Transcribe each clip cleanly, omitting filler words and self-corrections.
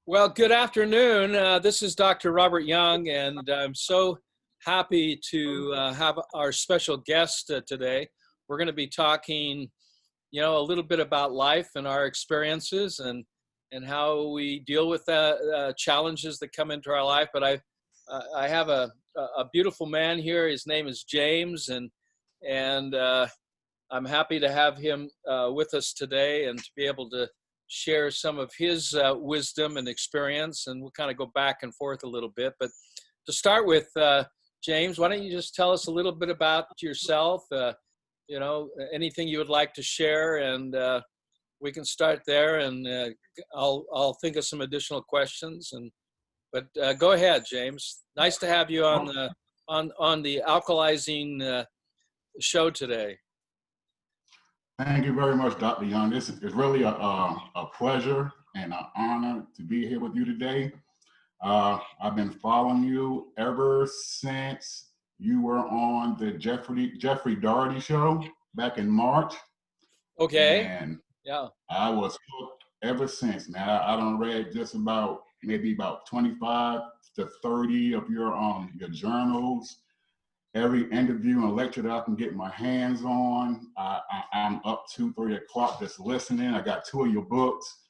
Well, good afternoon. This is Dr. Robert Young, and I'm so happy to have our special guest today. We're going to be talking, a little bit about life and our experiences and how we deal with challenges that come into our life. But I have a beautiful man here. His name is James, and I'm happy to have him with us today and to be able to share some of his wisdom and experience, and we'll kind of go back and forth a little bit. But to start with, James, why don't you just tell us a little bit about yourself, anything you would like to share, and we can start there, and I'll think of some additional questions. But go ahead, James. Nice to have you on the Alkalizing show today. Thank you very much, Dr. Young. This is really a pleasure and an honor to be here with you today. I've been following you ever since you were on the Jeffrey Doherty show back in March. Okay. And yeah, I was hooked ever since. Now I done read just about 25 to 30 of your journals. Every interview and lecture that I can get my hands on, I'm up 2-3 o'clock just listening. I got 2 of your books,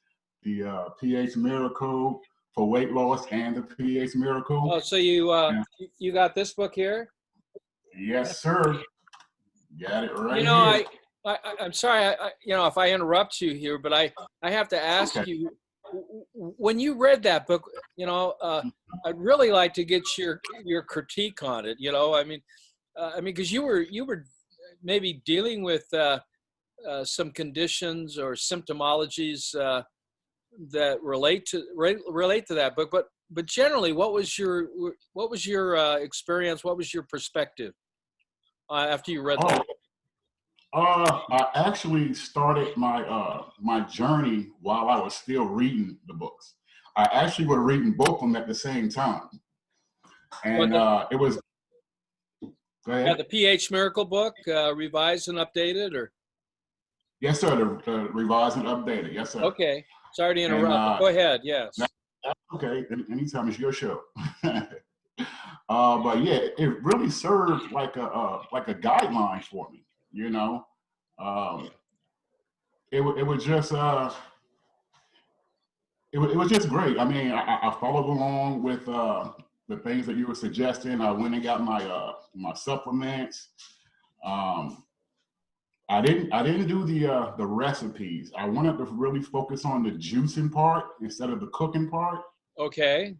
the pH Miracle for weight loss and the pH Miracle. Oh, so you got this book here? Yes, sir. Got it right here. I'm sorry, if I interrupt you here, but I have to ask you, when you read that book, I'd really like to get your critique on it. Because you were maybe dealing with some conditions or symptomologies that relate to that book. But generally, what was your experience? What was your perspective after you read that? I actually started my journey while I was still reading the books. I actually was reading both of them at the same time. And it was... Go ahead. Yeah, the pH Miracle book, revised and updated, or? Yes, sir, the revised and updated. Yes, sir. Okay. Sorry to interrupt. Go ahead, yes. Okay, anytime, it's your show. But yeah, it really served like a guideline for me. It was just it was just great. I mean, I followed along with the things that you were suggesting. I went and got my supplements. I didn't do the recipes. I wanted to really focus on the juicing part instead of the cooking part. Okay.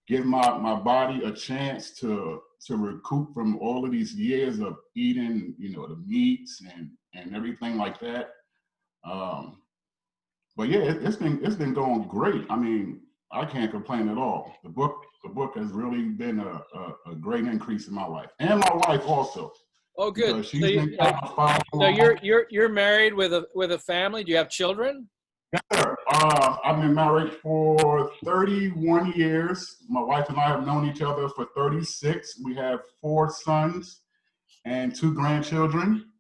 Give my body a chance to recoup from all of these years of eating, the meats and everything like that. But yeah, it's been going great. I mean, I can't complain at all. The book has really been a great increase in my life and my wife also. Oh, good. So you're married with a family. Do you have children? Yes, sir. I've been married for 31 years. My wife and I have known each other for 36. We have 4 sons and 2 grandchildren.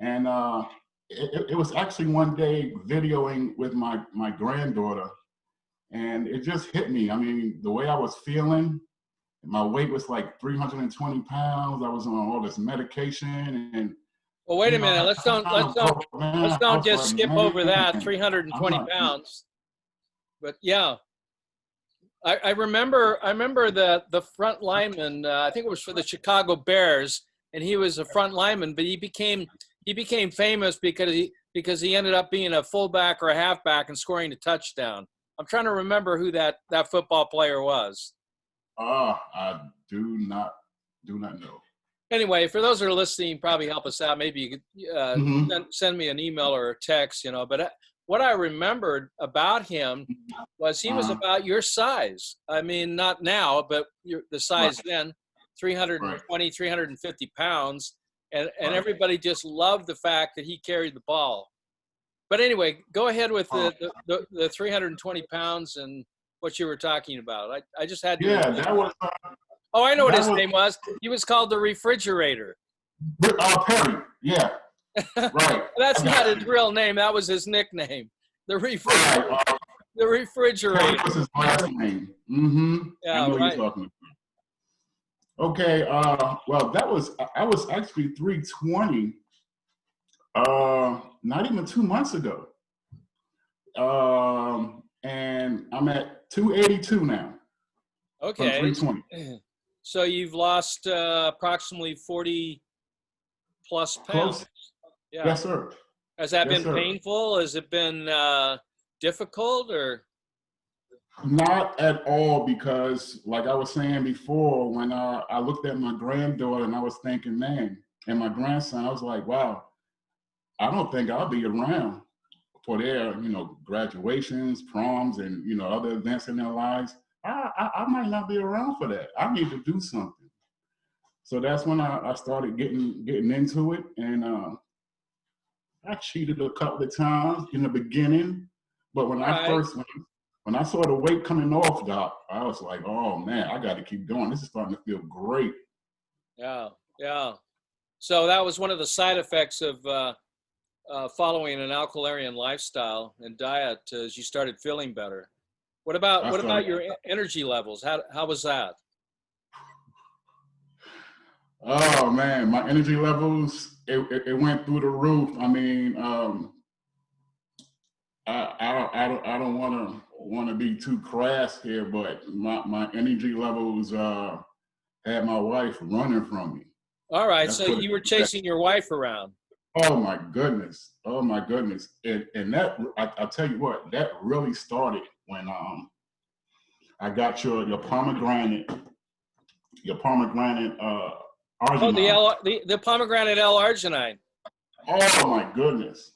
And it was actually one day videoing with my granddaughter, and it just hit me. I mean, the way I was feeling, my weight was like 320 pounds. I was on all this medication and... Well, wait a minute. Let's don't just skip over that 320 pounds. But yeah, I remember the front lineman. I think it was for the Chicago Bears, and he was a front lineman. But he became famous because he ended up being a fullback or a halfback and scoring a touchdown. I'm trying to remember who that football player was. I do not know. Anyway, for those that are listening, probably help us out. Maybe you could send me an email or a text, But what I remembered about him was he was about your size. I mean, not now, but the size then, 320, 350 pounds. And everybody just loved the fact that he carried the ball. But anyway, go ahead with the 320 pounds and what you were talking about. I just had to... Yeah, that was... Oh, I know what his name was. He was called the Refrigerator. Perry, yeah. Right. That's not his real name. That was his nickname. The Refrigerator. The refrigerator. Corey was his last name. Mm-hmm. I Yeah, know what right. you're talking about. Okay. Well, I was actually 320. Not even 2 months ago. And I'm at 282 now from Okay. 320. So you've lost approximately 40 plus pounds. Close. Yeah. Yes, sir. Has that Yes, been sir. painful? Has it been difficult or? Not at all, because like I was saying before, when I looked at my granddaughter and I was thinking, man, and my grandson, I was like, wow, I don't think I'll be around for their, graduations, proms, and, other events in their lives. I might not be around for that. I need to do something. So that's when I started getting into it. And I cheated a couple of times in the beginning. But All right. when I saw the weight coming off, Doc, I was like, oh man, I got to keep going. This is starting to feel great. Yeah. Yeah. So that was one of the side effects of following an alkalarian lifestyle and diet as you started feeling better. What I about started, your energy levels? How was that? oh man, my energy levels, it went through the roof. I mean, I don't want to be too crass here, but my energy levels had my wife running from me. All right. Let's So put it you were like that. chasing your wife around. Oh my goodness. Oh my goodness. And that I'll tell you what, that really started when I got your pomegranate Oh, arginine. the pomegranate L-arginine. Oh my goodness.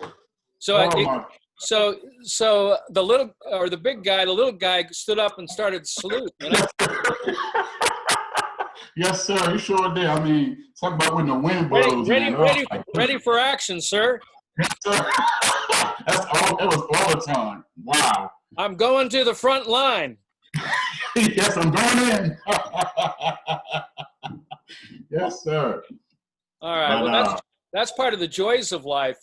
So Oh my. so the little guy stood up and started to salute, you know? Yes, sir. Yes, sir. He sure did. I mean, talk about when the wind blows, man. Oh my Ready goodness. for action, sir. Sir. That was all the time. Wow. I'm going to the front line. Yes, I'm going in. Yes, sir. All right. But Well, that's part of the joys of life.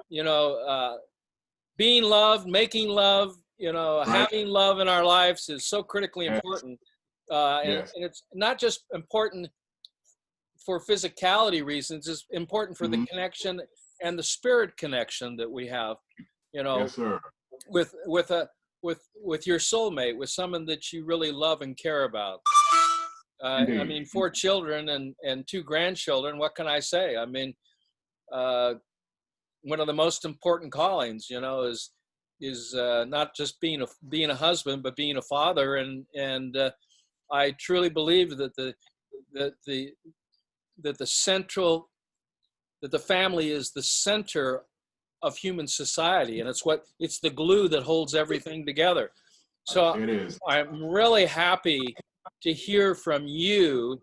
You know, being loved, making love, right. having love in our lives is so critically Yes. important. Yes. And it's not just important for physicality reasons, it's important for the Mm-hmm. connection and the spirit connection that we have, Yes, sir. with your soulmate, with someone that you really love and care about. I Indeed. mean, 4 children and 2 grandchildren. What can I say? I mean, uh, one of the most important callings, is not just being a husband, but being a father. And I truly believe that the family is the center of human society, and it's the glue that holds everything together. So It is. I'm really happy to hear from you,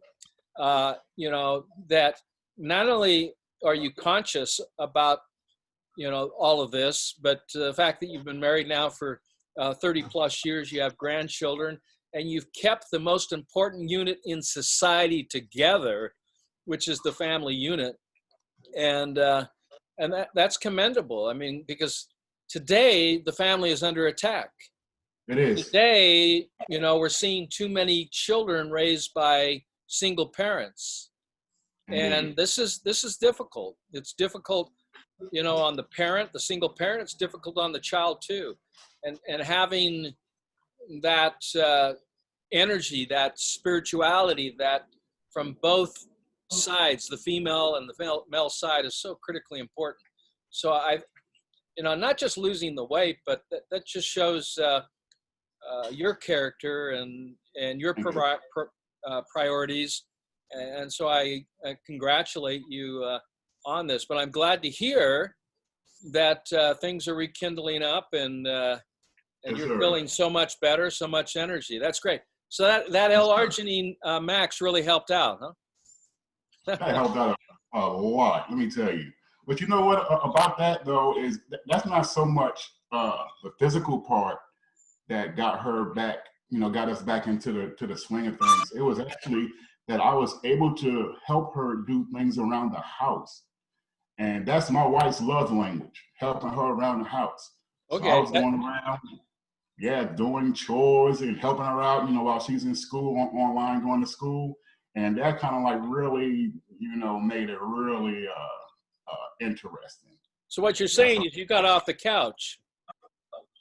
that not only are you conscious about, all of this, but the fact that you've been married now for 30 plus years, you have grandchildren, and you've kept the most important unit in society together, which is the family unit. And that's commendable. I mean, because today the family is under attack. It is. Today, we're seeing too many children raised by single parents, Indeed. and this is difficult. It's difficult, on the single parent. It's difficult on the child too, and having that energy, that spirituality, that from both sides, the female and the male side, is so critically important. So not just losing the weight, but that just shows your character and your priorities. And so I congratulate you on this. But I'm glad to hear that things are rekindling up, and Yes, you're sir. feeling so much better, so much energy. That's great. So that L-arginine max really helped out, huh? That helped out a lot, let me tell you. But you know what about that though is that's not so much the physical part that got her back, got us back into the swing of things. It was actually that I was able to help her do things around the house. And that's my wife's love language, helping her around the house. So I Okay. was going around yeah, doing chores and helping her out, while she's in school, online, going to school. And that kind of like really, made it really interesting. So what you're That's saying is you got off the couch.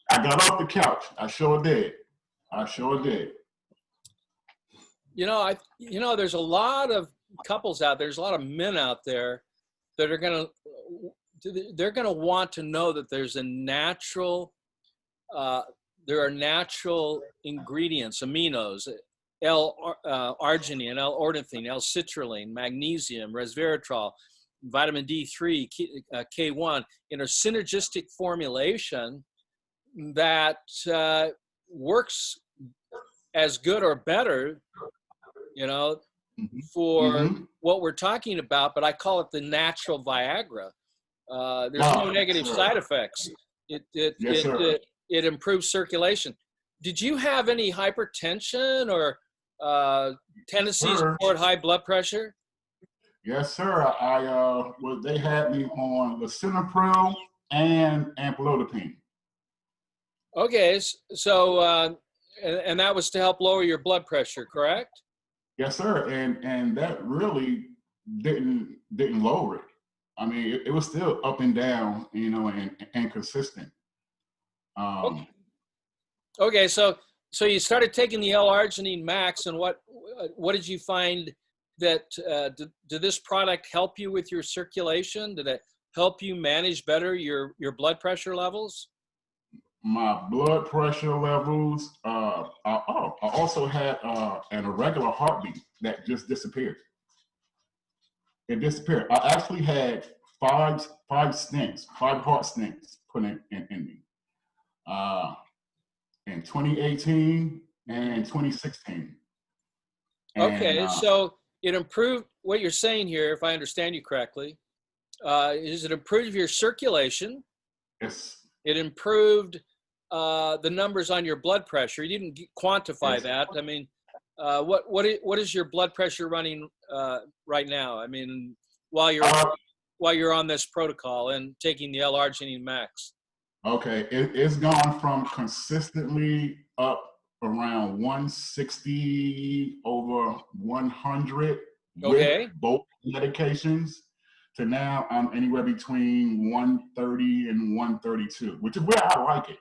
I got off the couch. I sure did. I sure did. There's a lot of couples out there. There's a lot of men out there that are they're gonna want to know that there's a natural, there are natural ingredients, aminos, L-arginine, L-ornithine, L-citrulline, magnesium, resveratrol, vitamin D3, K1 in a synergistic formulation that works as good or better, for what we're talking about, but I call it the natural Viagra. There's no negative side effects. It improves circulation. Did you have any hypertension or tendencies toward high blood pressure? Yes, sir. They had me on lisinopril and amlodipine. Okay, so and that was to help lower your blood pressure, correct? Yes, sir. And that really didn't lower it. I mean, it was still up and down, and consistent. Okay, so you started taking the L-arginine Max, and what did you find that did this product help you with your circulation? Did it help you manage better your blood pressure levels? My blood pressure levels. I also had an irregular heartbeat that just disappeared. It disappeared. I actually had five heart stents put in me in 2018 and 2016. Okay, so it improved. What you're saying here, if I understand you correctly, is it improved your circulation? Yes. It improved the numbers on your blood pressure. You didn't quantify that. I mean, what is your blood pressure running right now? I mean, while you're on this protocol and taking the L-arginine Max. Okay, it's gone from consistently up around 160 over 100 with both medications to now I'm anywhere between 130 and 132, which is where I like it.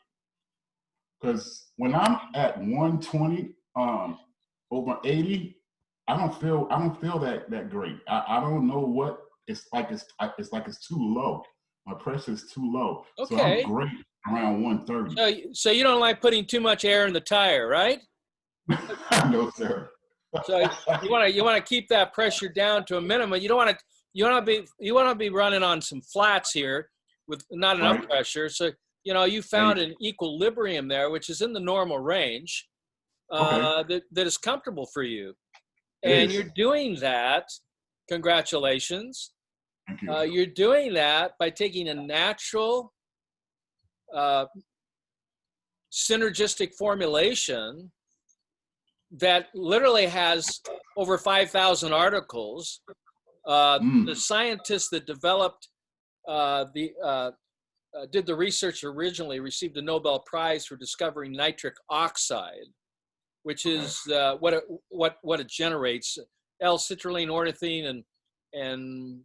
Because when I'm at 120 over 80, I don't feel that great. I don't know what it's like. It's like it's too low. My pressure is too low. Okay. So I'm great around 130. So you don't like putting too much air in the tire, right? No, sir. So you want to keep that pressure down to a minimum. You want to be running on some flats here with not enough pressure. So you found an equilibrium there, which is in the normal range, that is comfortable for you, and you're doing that. Congratulations. Thank you. You're doing that by taking a natural synergistic formulation that literally has over 5,000 articles. The scientists that developed did the research originally received a Nobel Prize for discovering nitric oxide, which is what it generates. L-citrulline, ornithine, and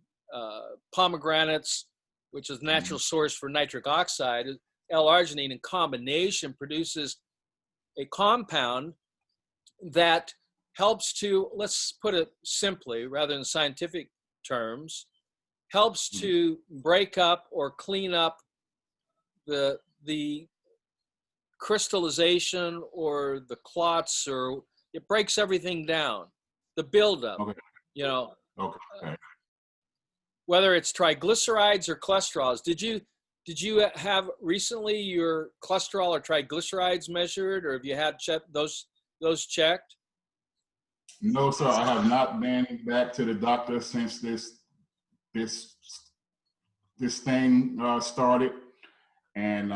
pomegranates, which is a natural source for nitric oxide. L-arginine in combination produces a compound that helps to, let's put it simply, rather than scientific terms, helps to break up or clean up the crystallization or the clots, or it breaks everything down, the buildup, whether it's triglycerides or cholesterols. Did you have recently your cholesterol or triglycerides measured, or have you had those checked? No, sir. I have not been back to the doctor since this thing started, and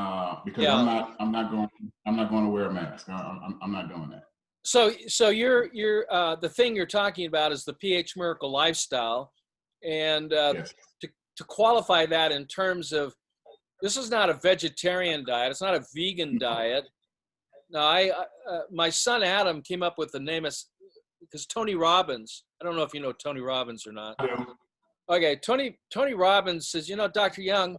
because I'm not going to wear a mask. I'm not doing that. So you're the thing you're talking about is the pH Miracle lifestyle, and Yes. to qualify that in terms of, this is not a vegetarian diet. It's not a vegan diet. No, my son Adam came up with the name because Tony Robbins. I don't know if you know Tony Robbins or not. I do. Okay, Tony Robbins says, Dr. Young,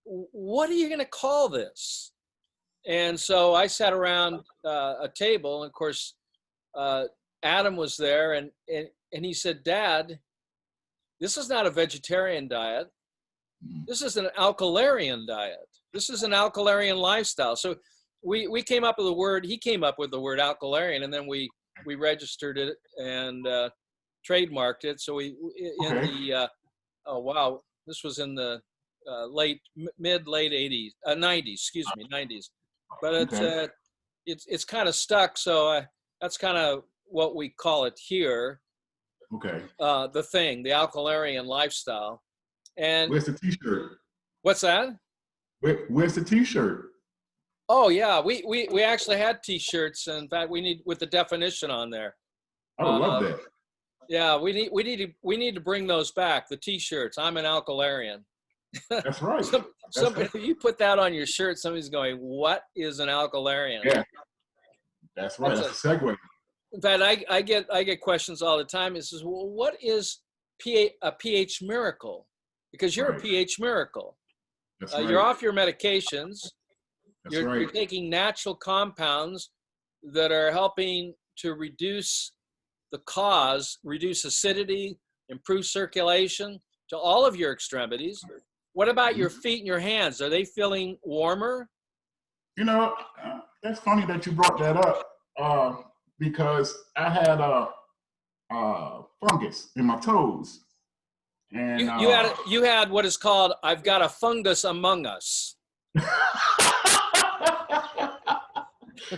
what are you going to call this? And so I sat around a table, and of course, Adam was there, and he said, Dad, this is not a vegetarian diet. This is an alkalarian diet. This is an alkalarian lifestyle. So we came up with the word, he came up with the word alkalarian, and then we registered it and trademarked it. So this was in the mid-late 80s, 90s, 90s. But it's kind of stuck, so that's kind of what we call it here. Okay. The alkalarian lifestyle. And where's the T-shirt? What's that? Where's the T-shirt? Oh yeah, we actually had T-shirts. In fact, we need with the definition on there. I love that. Yeah, we need to bring those back. The T-shirts. I'm an alkalarian. That's right. Somebody, if you put that on your shirt, somebody's going, "What is an alkalarian?" Yeah, that's right. That's a segue. In fact, I get questions all the time. It says, "Well, what is a pH miracle?" Because you're a pH miracle. That's right. You're off your medications. You're taking natural compounds that are helping to reduce acidity, improve circulation to all of your extremities. What about your feet and your hands? Are they feeling warmer? That's funny that you brought that up because I had a fungus in my toes. And you had what is called, I've got a fungus among us.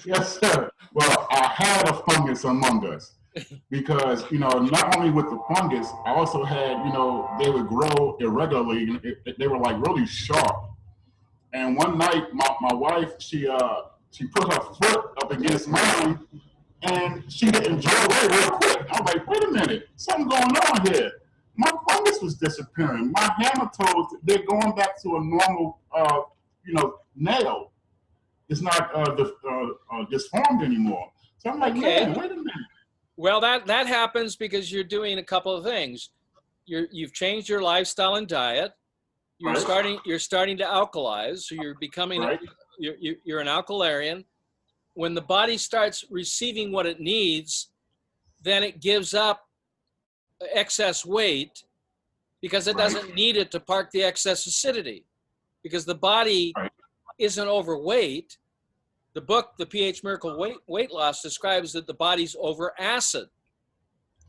Yes, sir. Well, I had a fungus among us because, not only with the fungus, I also had, they would grow irregularly. They were like really sharp. And one night, my wife, she put her foot up against mine and she didn't draw away real quick. I was like, wait a minute, something going on here. My fungus was disappearing. My hammer toes, they're going back to a normal, nail. It's not disformed anymore. So I'm like, man, wait a minute. Well, that happens because you're doing a couple of things. You've changed your lifestyle and diet. You're starting to alkalize, so you're becoming you're an alkalarian. When the body starts receiving what it needs, then it gives up excess weight because it doesn't need it to park the excess acidity. Because the body isn't overweight. The book, The pH Miracle Weight Loss, describes that the body's over acid.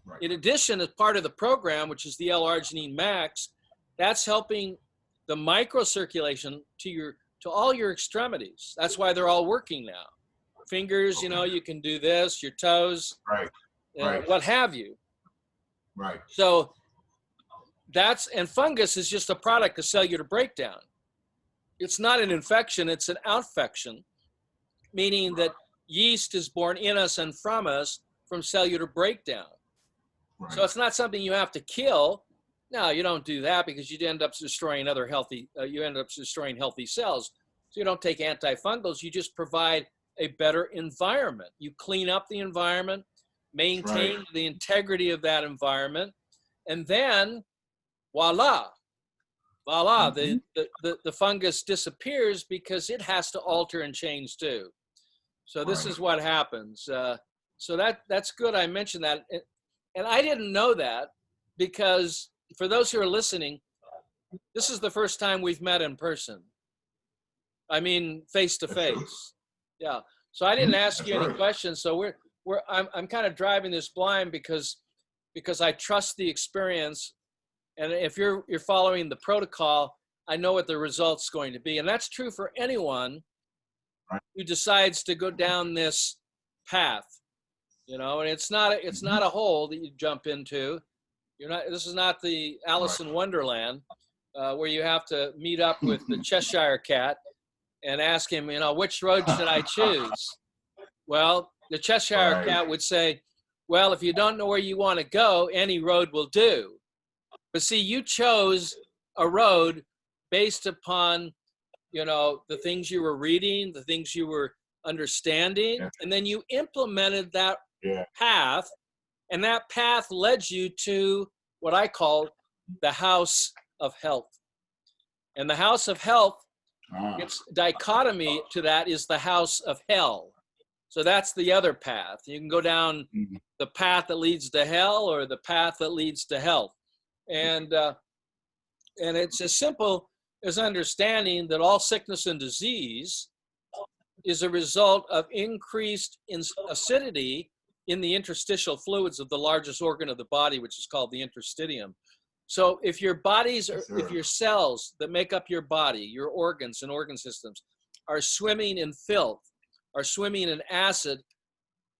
Right. In addition, as part of the program, which is the L-arginine max, that's helping the microcirculation to all your extremities. That's why they're all working now. Fingers, you can do this, your toes, what have you. Right. So and fungus is just a product of cellular breakdown. It's not an infection, it's an outfection, meaning that yeast is born in us and from us from cellular breakdown. Right. So it's not something you have to kill. No, you don't do that because you end up destroying healthy cells. So you don't take antifungals, you just provide a better environment. You clean up the environment, maintain the integrity of that environment, and then voila, the fungus disappears because it has to alter and change too. So this is what happens. So that's good I mentioned that. And I didn't know that because for those who are listening, this is the first time we've met in person. I mean, face to face. Yeah. So I didn't ask you any questions. So I'm kind of driving this blind because I trust the experience. And if you're following the protocol, I know what the result's going to be. And that's true for anyone who decides to go down this path. And it's not a hole that you jump into. This is not the Alice in Wonderland where you have to meet up with the Cheshire Cat and ask him, which road should I choose? Well, the Cheshire Cat would say, well, if you don't know where you want to go, any road will do. But see, you chose a road based upon, the things you were reading, the things you were understanding, Yeah. and then you implemented that Yeah. path, and that path led you to what I call the house of health. And the house of health, its dichotomy to that is the house of hell. So that's the other path. You can go down the path that leads to hell or the path that leads to health. And it's as simple as understanding that all sickness and disease is a result of increased acidity in the interstitial fluids of the largest organ of the body, which is called the interstitium. So if your bodies, if your cells that make up your body, your organs and organ systems are swimming in filth, are swimming in acid,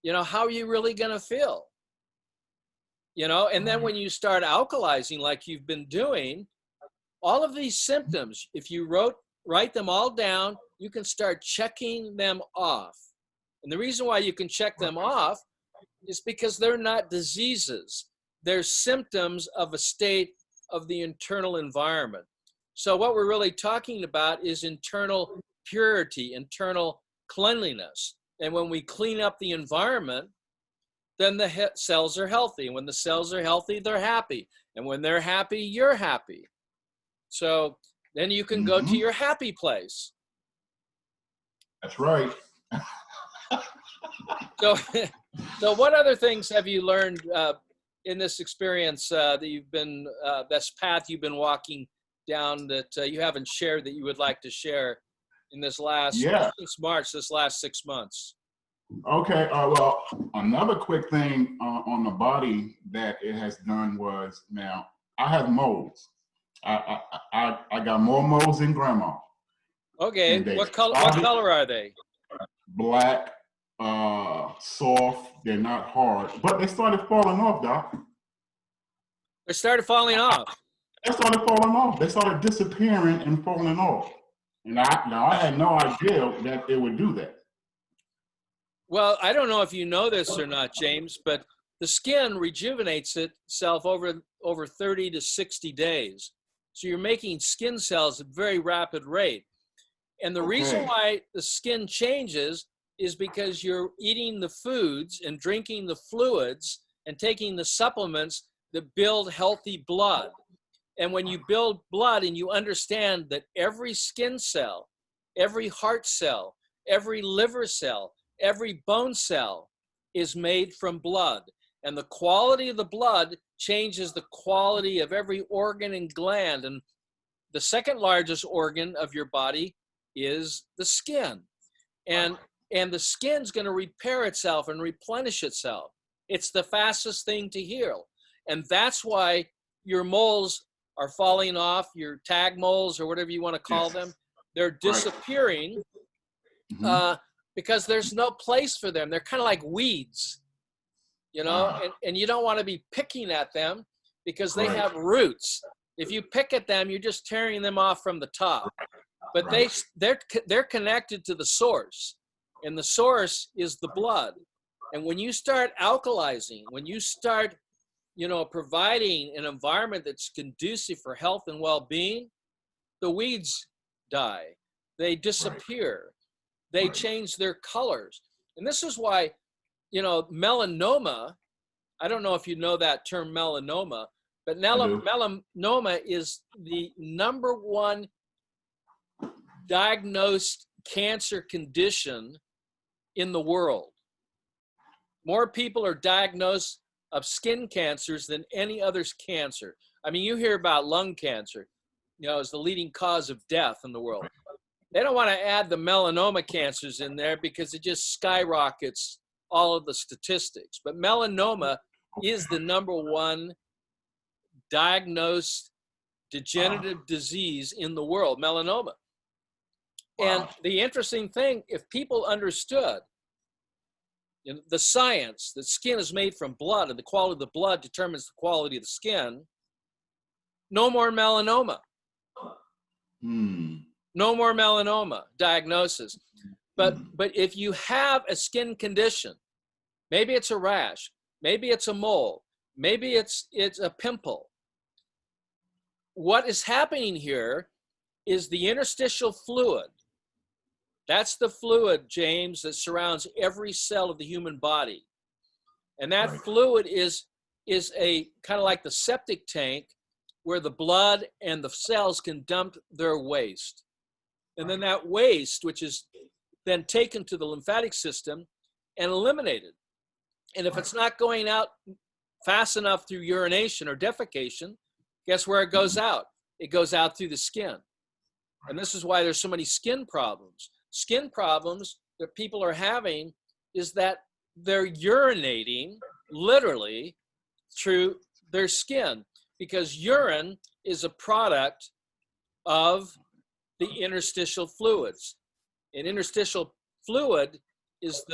you know, how are you really going to feel? You know, and then when you start alkalizing like you've been doing, all of these symptoms, if you write them all down, you can start checking them off. And the reason why you can check them off is because they're not diseases. They're symptoms of a state of the internal environment. So what we're really talking about is internal purity, internal cleanliness. And when we clean up the environment, then the cells are healthy. And when the cells are healthy, they're happy. And when they're happy, you're happy. So then you can go to your happy place. That's right. So what other things have you learned in this experience that you've been, this path you've been walking down that you haven't shared that you would like to share in this last, since March, this last 6 months? Okay. Well, another quick thing on the body that it has done was, now I have moles. I got more moles than grandma. Okay. What color are they? Black, soft. They're not hard, but they started falling off, Doc. They started falling off. They started falling off. They started disappearing and falling off. And I had no idea that it would do that. Well, I don't know if you know this or not, James, but the skin rejuvenates itself over 30 to 60 days. So you're making skin cells at a very rapid rate. And the reason why the skin changes is because you're eating the foods and drinking the fluids and taking the supplements that build healthy blood. And when you build blood and you understand that every skin cell, every heart cell, every liver cell, every bone cell is made from blood. And the quality of the blood changes the quality of every organ and gland. And the second largest organ of your body is the skin. And the skin's going to repair itself and replenish itself. It's the fastest thing to heal. And that's why your moles are falling off, your tag moles or whatever you want to call them. They're disappearing because there's no place for them. They're kind of like weeds, you know, and you don't want to be picking at them because they have roots. If you pick at them, you're just tearing them off from the top. But they're connected to the source, and the source is the blood. And when you start alkalizing, when you start, you know, providing an environment that's conducive for health and well-being, the weeds die. They disappear. They change their colors. And this is why, you know, melanoma, I don't know if you know that term melanoma, but melanoma is the #1 diagnosed cancer condition in the world. More people are diagnosed of skin cancers than any other cancer. I mean, you hear about lung cancer, you know, as the leading cause of death in the world. They don't want to add the melanoma cancers in there because it just skyrockets all of the statistics. But melanoma is the #1 diagnosed degenerative disease in the world, melanoma. And the interesting thing, if people understood, you know, the science that skin is made from blood and the quality of the blood determines the quality of the skin, no more melanoma. No more melanoma diagnosis. But if you have a skin condition, maybe it's a rash, maybe it's a mole, maybe it's a pimple. What is happening here is the interstitial fluid That's the fluid, James, that surrounds every cell of the human body. And that Right. fluid is a kind of like the septic tank where the blood and the cells can dump their waste. And then that waste, which is then taken to the lymphatic system and eliminated. And if it's not going out fast enough through urination or defecation, guess where it goes out? It goes out through the skin. And this is why there's so many skin problems. Skin problems that people are having is that they're urinating literally through their skin, because urine is a product of the interstitial fluids. And interstitial fluid is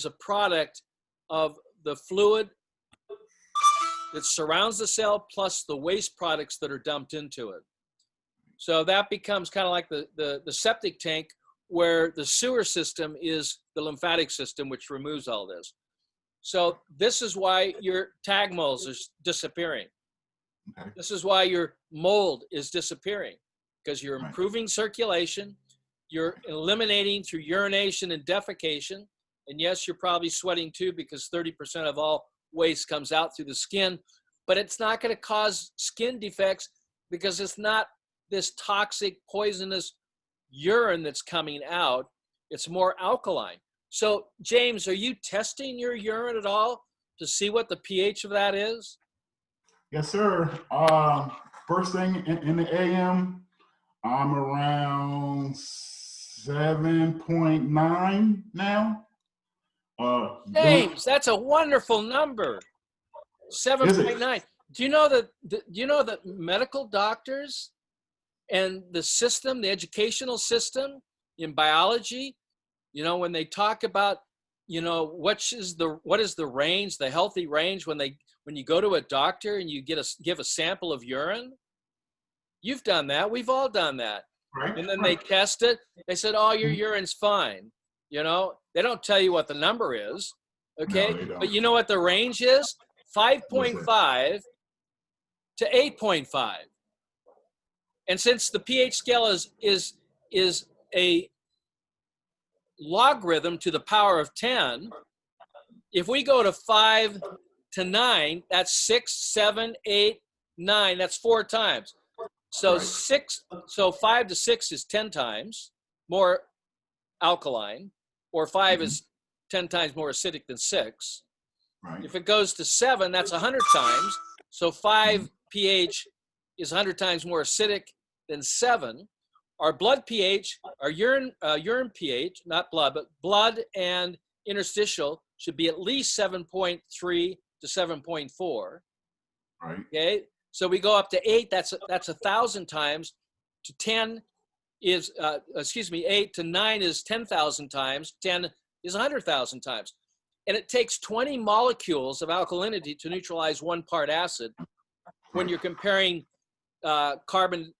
a product of the fluid that surrounds the cell plus the waste products that are dumped into it. So that becomes kind of like the septic tank, where the sewer system is the lymphatic system, which removes all this. So this is why your tag moles is disappearing. Okay. This is why your mold is disappearing, because you're improving circulation, you're eliminating through urination and defecation. And yes, you're probably sweating too, because 30% of all waste comes out through the skin, but it's not going to cause skin defects because it's not this toxic, poisonous urine that's coming out. It's more alkaline. So, James, are you testing your urine at all to see what the pH of that is? Yes, sir. First thing in the AM, I'm around 7.9 now. James, that's a wonderful number. 7.9. Do you know that medical doctors and the system, the educational system in biology, when they talk about, what is the range, the healthy range, when you go to a doctor and you give a sample of urine? You've done that. We've all done that. Right. And then they test it. They said, "Oh, your urine's fine." They don't tell you what the number is. Okay. No, they don't. But you know what the range is? 5.5 to 8.5. And since the pH scale is a logarithm to the power of 10, if we go to 5 to 9, that's 6, 7, 8, 9. That's 4 times. So 5 to 6 is 10 times more alkaline, or 5 is 10 times more acidic than 6. Right. If it goes to 7, that's 100 times. So 5 pH is 100 times more acidic than 7. Our blood pH, our urine pH, not blood, but blood and interstitial should be at least 7.3 to 7.4. Right. Okay. So we go up to 8. That's 1,000 times. To 10 is 8 to 9 is 10,000 times. 10 is 100,000 times. And it takes 20 molecules of alkalinity to neutralize 1 part acid. When you're comparing carbonic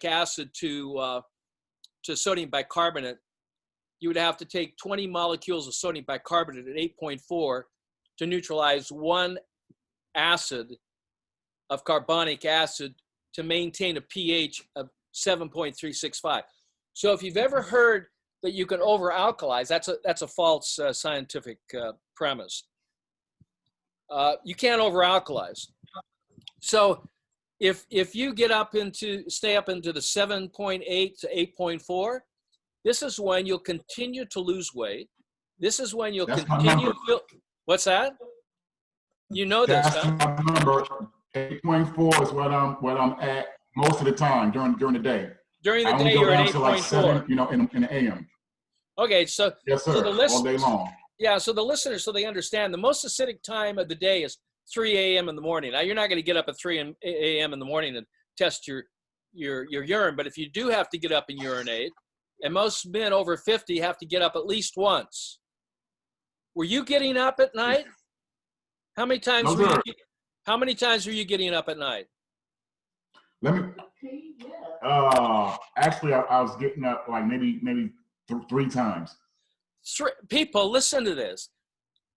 acid to sodium bicarbonate, you would have to take 20 molecules of sodium bicarbonate at 8.4 to neutralize 1 acid of carbonic acid to maintain a pH of 7.365. So if you've ever heard that you can over-alkalize, that's a false scientific premise. You can't over-alkalize. So if you stay up into the 7.8 to 8.4, this is when you'll continue to lose weight. This is when you'll continue to feel. What's that? You know this, That's huh? my number. 8.4 is what I'm at most of the time during the day. During the I only day, go you're down at to like 7, 8.4. in the AM. Okay, so Yes, sir. so the All day long. Yeah, so the listeners, so they understand, the most acidic time of the day is 3 a.m. in the morning. Now, you're not going to get up at 3 a.m. in the morning and test your urine, but if you do have to get up and urinate, and most men over 50 have to get up at least once. Were you getting up at night? How many times were you getting up at night? Actually, I was getting up like maybe 3 times. People, listen to this.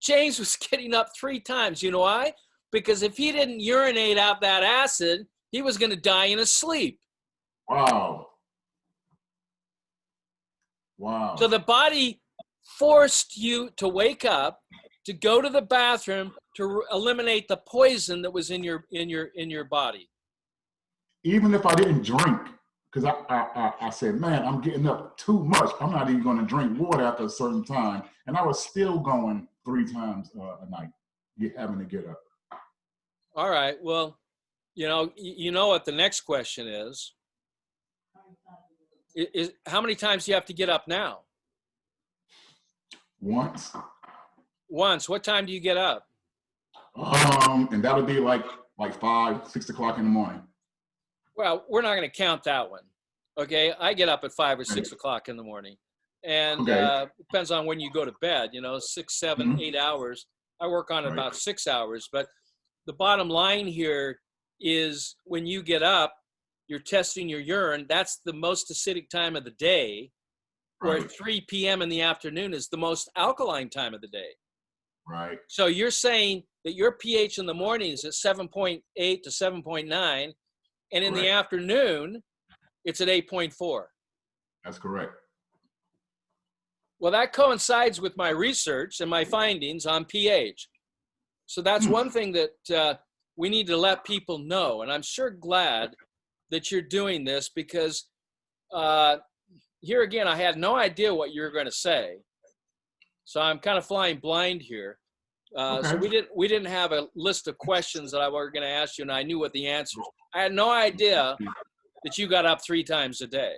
James was getting up 3 times. You know why? Because if he didn't urinate out that acid, he was going to die in his sleep. Wow. So Wow. the body forced you to wake up, to go to the bathroom, to eliminate the poison that was in your body. Even if I didn't drink, because I said, man, I'm getting up too much. I'm not even going to drink water after a certain time. And I was still going 3 times a night, having to get up. All right. Well, you know what the next question is how many times do you have to get up now? Once. Once. What time do you get up? And that would be like 5, 6 o'clock in the morning. Well, we're not going to count that one. Okay. I get up at 5 or 6 o'clock in the morning, and depends on when you go to bed, 6, 7, 8 hours. I work on about 6 hours, but the bottom line here is when you get up, you're testing your urine. That's the most acidic time of the day, where 3 p.m. in the afternoon is the most alkaline time of the day. Right. So you're saying that your pH in the morning is at 7.8 to 7.9, and in the afternoon, it's at 8.4. That's correct. Well, that coincides with my research and my findings on pH. So that's one thing that we need to let people know. And I'm sure glad that you're doing this, because here again, I had no idea what you were going to say. So I'm kind of flying blind here. So we didn't have a list of questions that I were going to ask you, and I knew what the answers. I had no idea that you got up 3 times a day.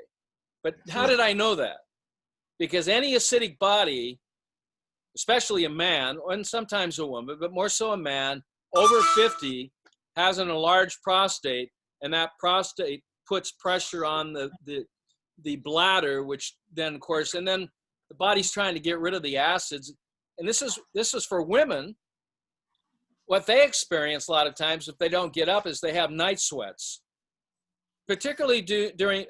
But how did I know that? Because any acidic body, especially a man, and sometimes a woman, but more so a man, over 50, has an enlarged prostate, and that prostate puts pressure on the bladder, which then, of course, and then the body's trying to get rid of the acids. And this is for women. What they experience a lot of times if they don't get up is they have night sweats, particularly during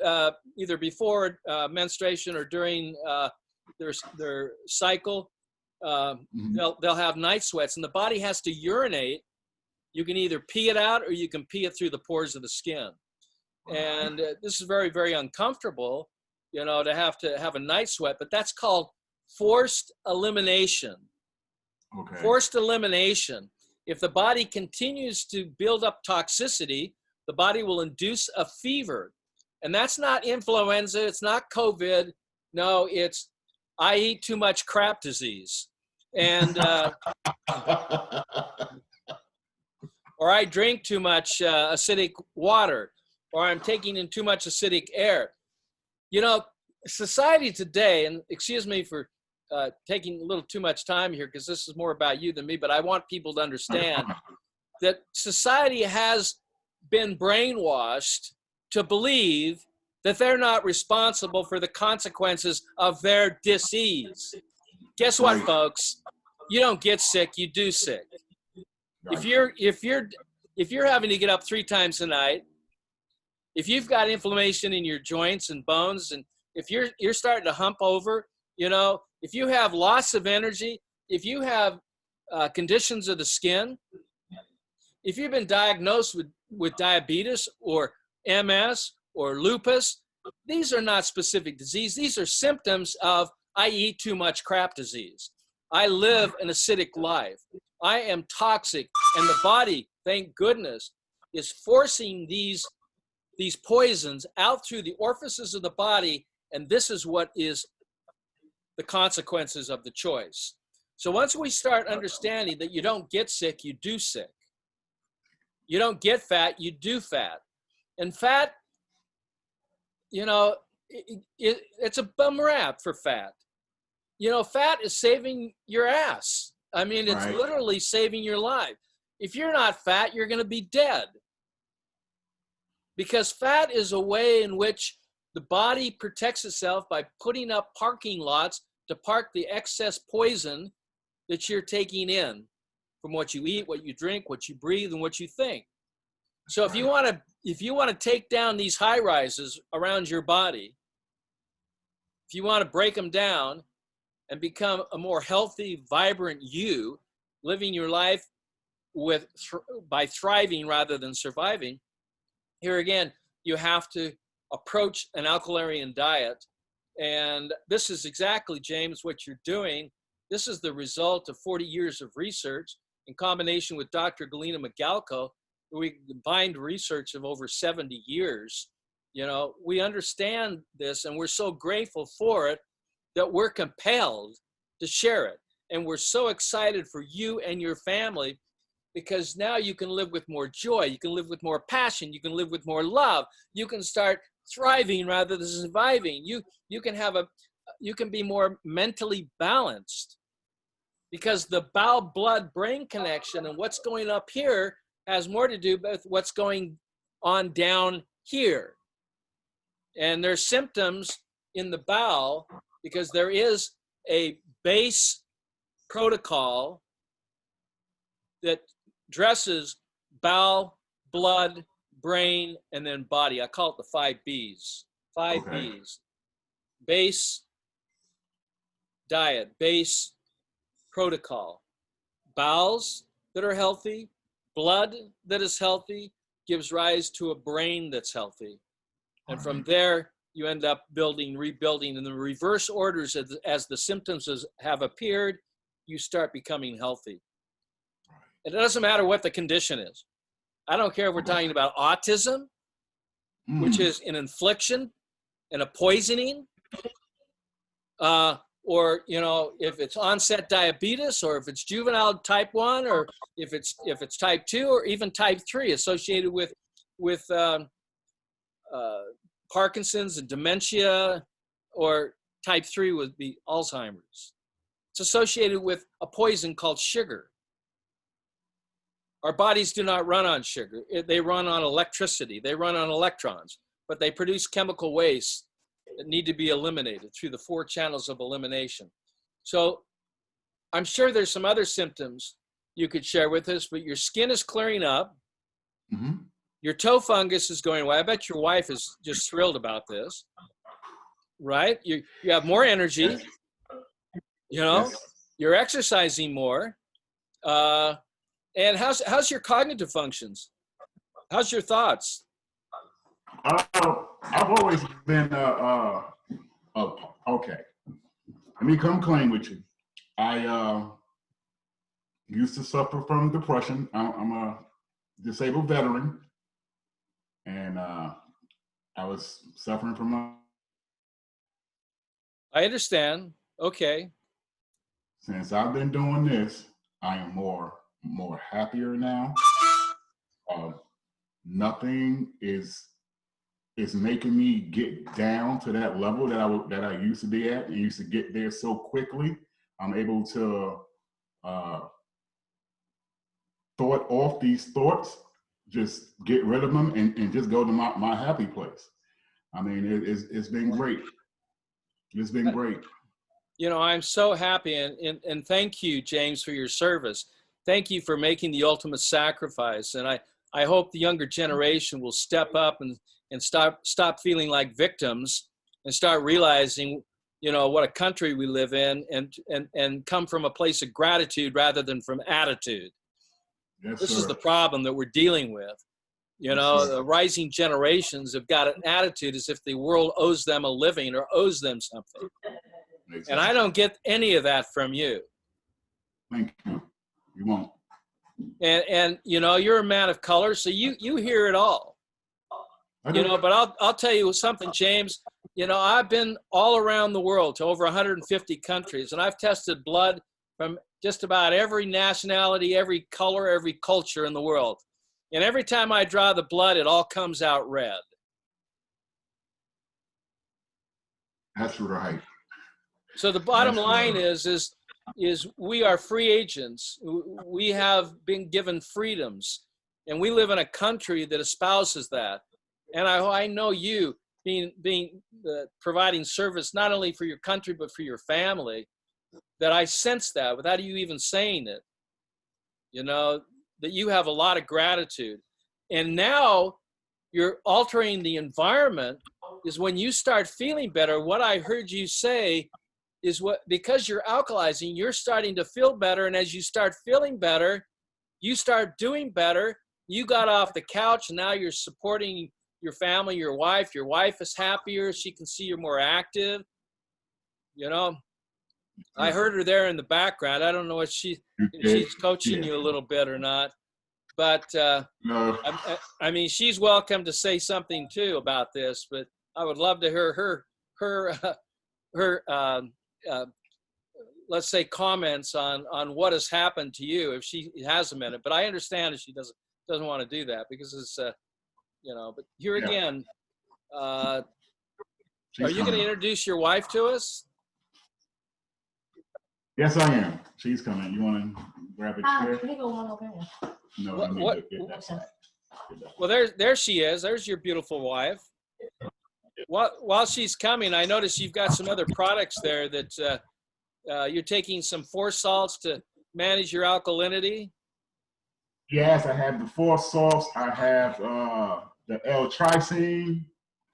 either before menstruation or during their cycle. They'll have night sweats, and the body has to urinate. You can either pee it out or you can pee it through the pores of the skin. And this is very, very uncomfortable, to have a night sweat, but that's called forced elimination. Okay. Forced elimination. If the body continues to build up toxicity, the body will induce a fever. And that's not influenza, it's not COVID. No, it's I eat too much crap disease. And or I drink too much acidic water, or I'm taking in too much acidic air. Society today, and excuse me for taking a little too much time here, because this is more about you than me, but I want people to understand that society has been brainwashed to believe that they're not responsible for the consequences of their disease. Guess what, folks? You don't get sick, you do sick. If you're having to get up 3 times a night, if you've got inflammation in your joints and bones, and if you're starting to hump over, if you have loss of energy, if you have conditions of the skin, if you've been diagnosed with diabetes or MS or lupus, these are not specific disease. These are symptoms of I eat too much crap disease. I live an acidic life. I am toxic, and the body, thank goodness, is forcing these poisons out through the orifices of the body, and this is what is the consequences of the choice. So once we start understanding that you don't get sick, you do sick. You don't get fat, you do fat. And fat, it's a bum rap for fat. Fat is saving your ass. I mean, it's literally saving your life. If you're not fat, you're going to be dead. Because fat is a way in which the body protects itself by putting up parking lots to park the excess poison that you're taking in from what you eat, what you drink, what you breathe, and what you think. So if you want to take down these high rises around your body, if you want to break them down and become a more healthy, vibrant you, living your life by thriving rather than surviving, here again, you have to approach an alkalarian diet And this is exactly, James, what you're doing. This is the result of 40 years of research in combination with Dr. Galina Magalko. We combined research of over 70 years. You know, we understand this and we're so grateful for it that we're compelled to share it. And we're so excited for you and your family, because now you can live with more joy, you can live with more passion, you can live with more love, you can start thriving rather than surviving. You can be more mentally balanced, because the bowel blood brain connection and what's going up here has more to do with what's going on down here. And there's symptoms in the bowel because there is a base protocol that addresses bowel, blood, brain, and then body. I call it the 5 Bs. 5 Bs. Base diet, base protocol. Bowels that are healthy, blood that is healthy, gives rise to a brain that's healthy. And from there, you end up building, rebuilding in the reverse orders as the symptoms have appeared, you start becoming healthy. It doesn't matter what the condition is. I don't care if we're talking about autism, which is an infliction and a poisoning, or, you know, if it's onset diabetes, or if it's juvenile type 1, or if it's type 2, or even type 3 associated with Parkinson's and dementia, or type 3 would be Alzheimer's. It's associated with a poison called sugar. Our bodies do not run on sugar. They run on electricity. They run on electrons, but they produce chemical waste that need to be eliminated through the 4 channels of elimination. So I'm sure there's some other symptoms you could share with us, but your skin is clearing up. Your toe fungus is going away. I bet your wife is just thrilled about this, right? You have more energy, you know, you're exercising more. And how's your cognitive functions? How's your thoughts? I've always been okay. Let me come clean with you. I used to suffer from depression. I'm a disabled veteran, and I was suffering from. I understand. Okay. Since I've been doing this, I am more happier now. Nothing is making me get down to that level that I used to be at. And used to get there so quickly. I'm able to thought off these thoughts, just get rid of them, and just go to my happy place. I mean, it's been great. It's been great. You know, I'm so happy, and thank you, James, for your service. Thank you for making the ultimate sacrifice. And I hope the younger generation will step up and stop feeling like victims and start realizing, you know, what a country we live in, and come from a place of gratitude rather than from attitude. Yes, this sir. is the problem that we're dealing with. You know, Yes, the rising generations have got an attitude as if the world owes them a living or owes them something. Exactly. And I don't get any of that from you. Thank you. You won't. And you know, you're a man of color, so you hear it all. You know, but I'll tell you something, James. You know, I've been all around the world to over 150 countries, and I've tested blood from just about every nationality, every color, every culture in the world. And every time I draw the blood, it all comes out red. That's right. So the bottom line is we are free agents. We have been given freedoms, and we live in a country that espouses that. And I know you providing service not only for your country but for your family, that I sense that without you even saying it. You know, that you have a lot of gratitude. And now you're altering the environment is when you start feeling better. What I heard you say is because you're alkalizing, you're starting to feel better. And as you start feeling better, you start doing better. You got off the couch and now you're supporting your family, your wife. Your wife is happier. She can see you're more active. You know, I heard her there in the background. I don't know if she's coaching you a little bit or not, but No. I mean, she's welcome to say something too about this. But I would love to hear her let's say comments on what has happened to you if she has a minute. But I understand if she doesn't want to do that because it's you know. But here again, are you going to introduce your wife to us? Yes, I am. She's coming. You want to grab a chair? No, I need to get that side. Well, there she is. There's your beautiful wife. While she's coming, I noticed you've got some other products there that you're taking some 4 salts to manage your alkalinity. Yes, I have the 4 salts. I have the L-tricine,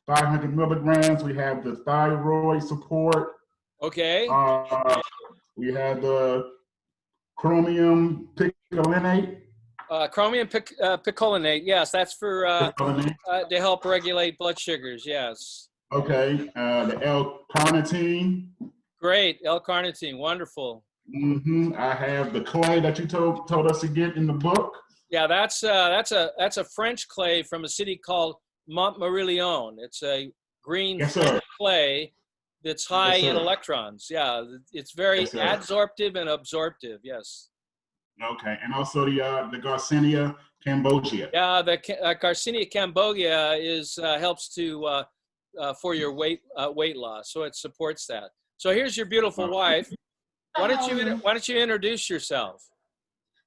500 milligrams. We have the thyroid support. Okay. We have the chromium picolinate. Chromium picolinate, yes, that's for to help regulate blood sugars, yes. Okay, the L-carnitine. Great, L-carnitine, wonderful. I have the clay that you told us to get in the book. Yeah, that's a French clay from a city called Montmorillon. It's a green clay that's high in electrons. Yeah, it's very adsorptive and absorptive. Yes. Okay, and also the Garcinia cambogia. Yeah, the Garcinia cambogia is helps to for your weight loss, so it supports that. So here's your beautiful wife. Why don't you introduce yourself?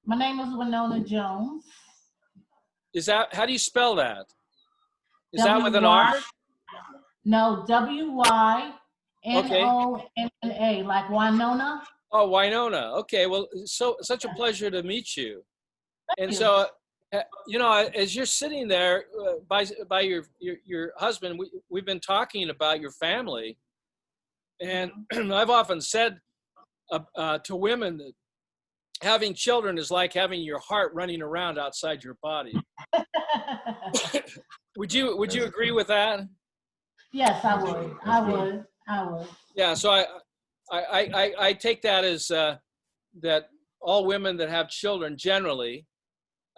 My name is Winona Jones. Is that, how do you spell that? Is that with an R? No, W-Y-N-O-N-A, like Winona. Oh, Winona. Okay, well, such a pleasure to meet you. Thank you. So, you know, as you're sitting there by your husband, we've been talking about your family, and I've often said to women that having children is like having your heart running around outside your body. Would you agree with that? Yes, I would. I would. Yeah. So I take that as that all women that have children generally,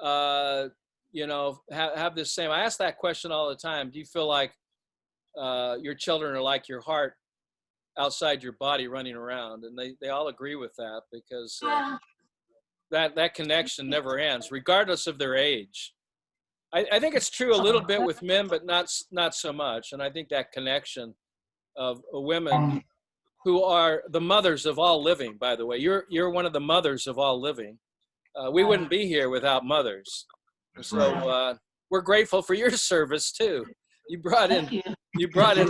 you know, have this same. I ask that question all the time. Do you feel like your children are like your heart outside your body running around? And they all agree with that because that connection never ends, regardless of their age. I think it's true a little bit with men, but not so much. And I think that connection of women who are the mothers of all living, by the way, you're one of the mothers of all living. We wouldn't be here without mothers. So we're grateful for your service too. You brought in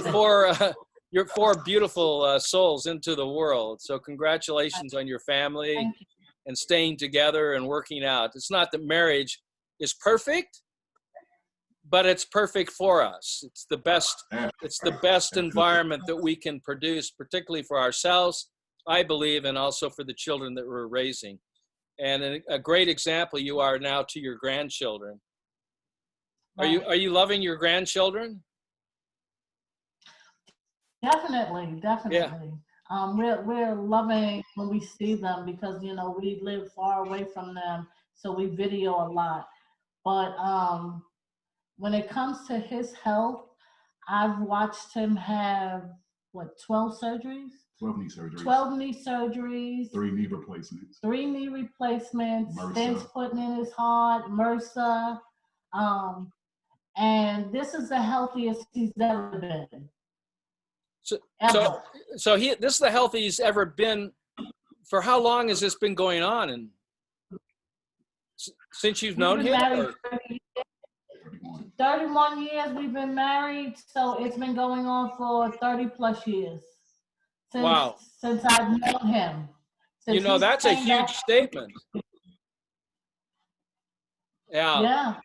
4 beautiful souls into the world. So congratulations on your family and staying together and working out. It's not that marriage is perfect, but it's perfect for us. It's the best environment that we can produce, particularly for ourselves, I believe, and also for the children that we're raising. And a great example you are now to your grandchildren. Are you loving your grandchildren? Definitely. Yeah. We're loving when we see them because, you know, we live far away from them, so we video a lot. But when it comes to his health, I've watched him have, 12 surgeries? 12 knee surgeries. 12 knee surgeries. 3 knee replacements. 3 knee replacements. MRSA. Stents putting in his heart, MRSA. And this is the healthiest he's ever been. So this is the healthiest he's ever been. For how long has this been going on? And since you've known him? 31 years we've been married, so it's been going on for 30 plus years. Since I've known him. You know, that's a huge statement. Yeah.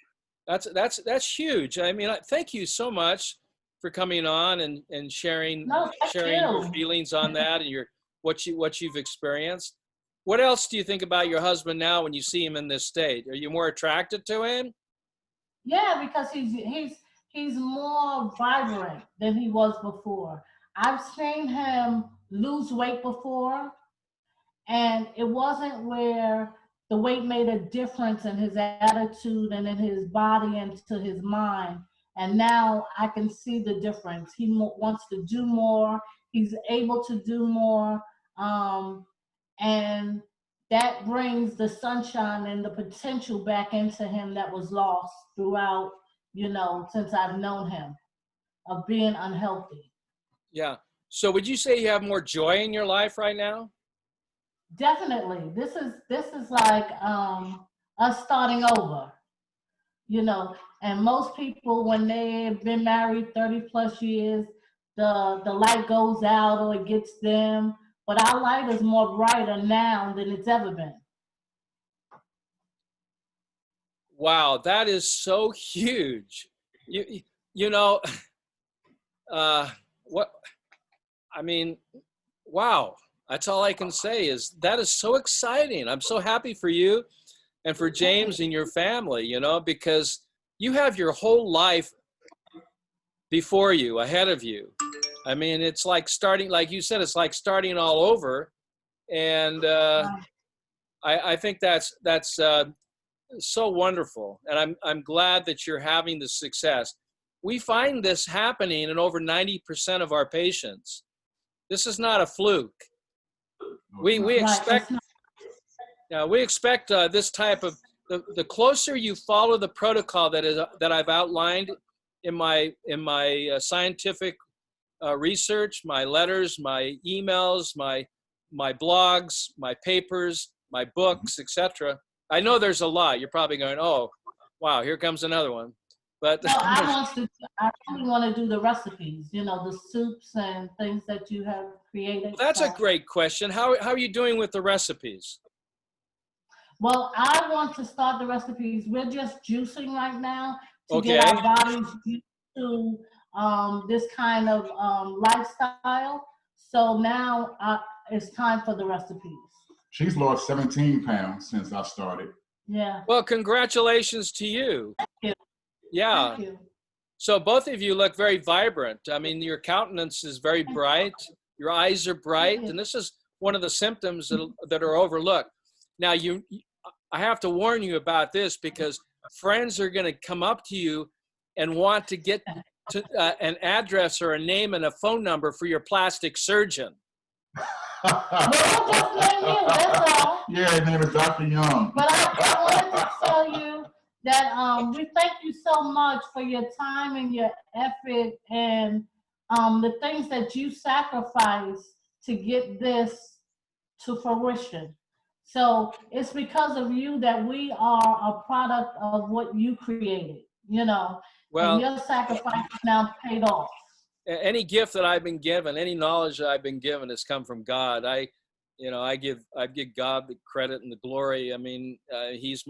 That's huge. I mean, thank you so much for coming on and sharing your feelings on that and what you've experienced. What else do you think about your husband now when you see him in this state? Are you more attracted to him? Yeah, because he's more vibrant than he was before. I've seen him lose weight before, and it wasn't where the weight made a difference in his attitude and in his body and to his mind. And now I can see the difference. He wants to do more. He's able to do more. And that brings the sunshine and the potential back into him that was lost throughout, since I've known him, of being unhealthy. Yeah. So would you say you have more joy in your life right now? Definitely. This is like us starting over, and most people, when they've been married 30 plus years, the light goes out or it gets dim, but our light is more brighter now than it's ever been. Wow, that is so huge. You know, what, I mean, wow. That's all I can say is that is so exciting. I'm so happy for you and for James and your family, because you have your whole life before you, ahead of you. I mean, it's like starting, like you said, it's like starting all over. And I think that's so wonderful. And I'm glad that you're having the success. We find this happening in over 90% of our patients. This is not a fluke. We expect this type of the closer you follow the protocol that I've outlined in my scientific research, my letters, my emails, my blogs, my papers, my books, etc. I know there's a lot. You're probably going, oh, wow, here comes another one. But no, I really want to do the recipes, the soups and things that you have created. That's a great question. How are you doing with the recipes? Well, I want to start the recipes. We're just juicing right now to get our bodies used to this kind of lifestyle. So now it's time for the recipes. She's lost 17 pounds since I started. Yeah. Well, congratulations to you. Thank you. Yeah. Thank you. So both of you look very vibrant. I mean, your countenance is very bright. Your eyes are bright. And this is one of the symptoms that are overlooked. Now, I have to warn you about this because friends are going to come up to you and want to get to an address or a name and a phone number for your plastic surgeon. Well, just name you, that's all. Yeah, his name is Dr. Young. But I wanted to tell you that we thank you so much for your time and your effort and the things that you sacrifice to get this to fruition. So it's because of you that we are a product of what you created, Well, and your sacrifice is now paid off. Any gift that I've been given, any knowledge that I've been given has come from God. I give God the credit and the glory. I mean, he's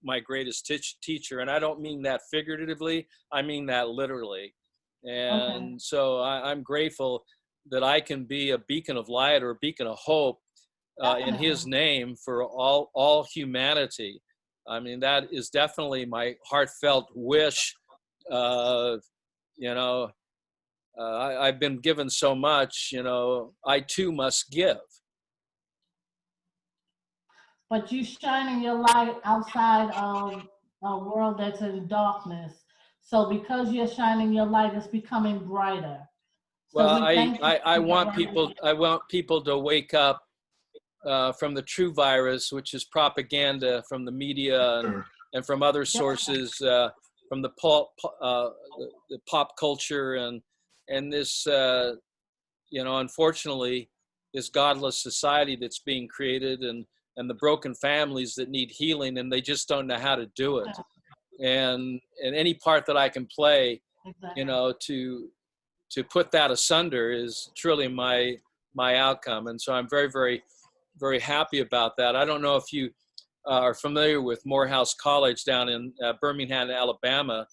my greatest teacher, and I don't mean that figuratively. I mean that literally. And so I'm grateful that I can be a beacon of light or a beacon of hope in his name for all humanity. I mean, that is definitely my heartfelt wish. I've been given so much, I too must give. But you shining your light outside of a world that's in darkness. So because you're shining your light, it's becoming brighter. So well, I want people to wake up from the true virus, which is propaganda from the media and from other sources, from the pop culture and this, unfortunately, this godless society that's being created and the broken families that need healing and they just don't know how to do it. And any part that I can play, to put that asunder is truly my outcome. And so I'm very, very, very happy about that. I don't know if you are familiar with Morehouse College down in Birmingham, Alabama.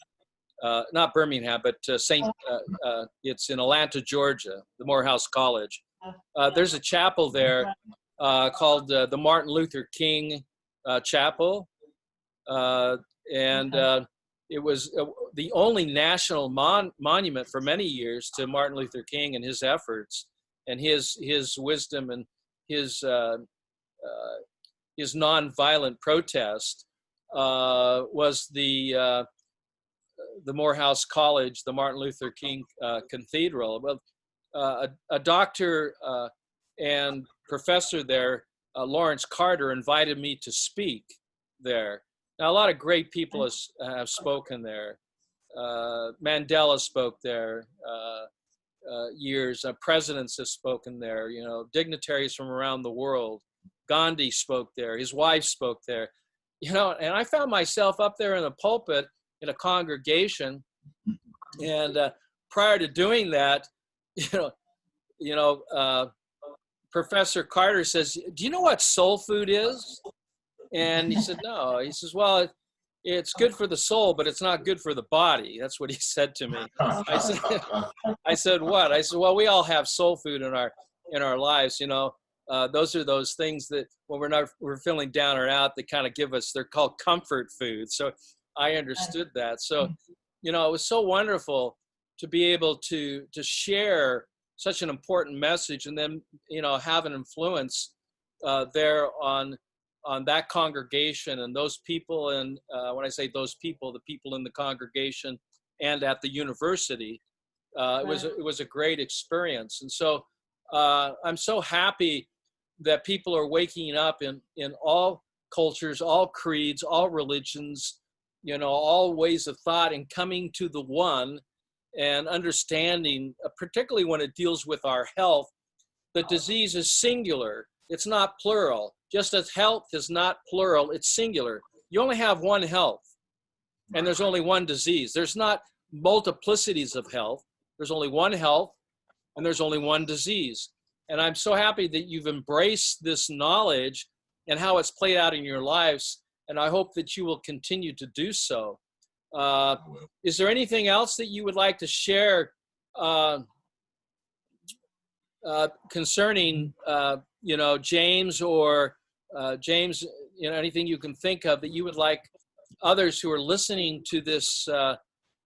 Not Birmingham, but it's in Atlanta, Georgia, the Morehouse College. There's a chapel there called the Martin Luther King Chapel. It was the only national monument for many years to Martin Luther King and his efforts. and his wisdom and his nonviolent protest was the Morehouse College, the Martin Luther King Cathedral. Well, a doctor and professor there, Lawrence Carter, invited me to speak there. Now, a lot of great people have spoken there. Mandela spoke there years. Presidents have spoken there. You know, dignitaries from around the world. Gandhi spoke there. His wife spoke there. You know, and I found myself up there in the pulpit in a congregation, and prior to doing that, Professor Carter says, "Do you know what soul food is?" And he said, "No." He says, "Well, it's good for the soul, but it's not good for the body." That's what he said to me. I said, "What?" I said, "Well, we all have soul food in our lives, you know. Those are those things that when we're feeling down or out, they kind of give us, they're called comfort food." So I understood that. So, you know, it was so wonderful to be able to share such an important message, and then, you know, have an influence there on that congregation and those people. And when I say those people, the people in the congregation and at the university, it was a great experience. And so I'm so happy that people are waking up in all cultures, all creeds, all religions, you know, all ways of thought, and coming to the one and understanding, particularly when it deals with our health, the disease is singular. It's not plural. Just as health is not plural, it's singular. You only have one health, and there's only one disease. There's not multiplicities of health. There's only one health, and there's only one disease. And I'm so happy that you've embraced this knowledge and how it's played out in your lives, and I hope that you will continue to do so. Is there anything else that you would like to share concerning, you know, James, or James, you know, anything you can think of that you would like others who are listening to this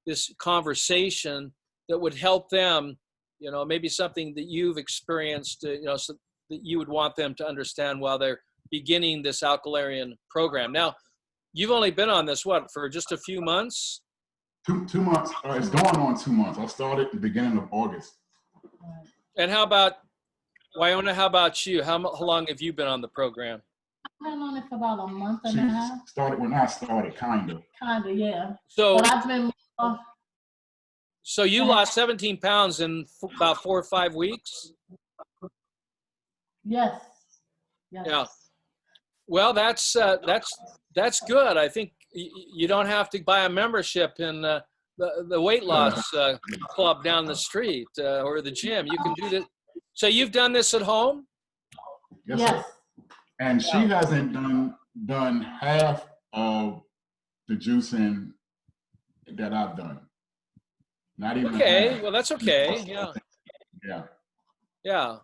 this conversation that would help them, you know, maybe something that you've experienced, you know, so that you would want them to understand while they're beginning this Alkalarian program. Now, you've only been on this, what, for just a few months? Two months. It's going on 2 months. I started at the beginning of August. And how about, Wyoma, how about you? How long have you been on the program? I've been on it for about a month and a half. Started when I started, kind of. Kind of, yeah. So, but I've been... so you lost 17 pounds in about 4 or 5 weeks? Yes. Yeah. Well, that's good. I think you don't have to buy a membership in the weight loss club down the street or the gym. You can do this. So you've done this at home? Yes. Sir. And she hasn't done half of the juicing that I've done. Not even. Okay. half. Well, that's okay. Yeah. Yeah. Yeah.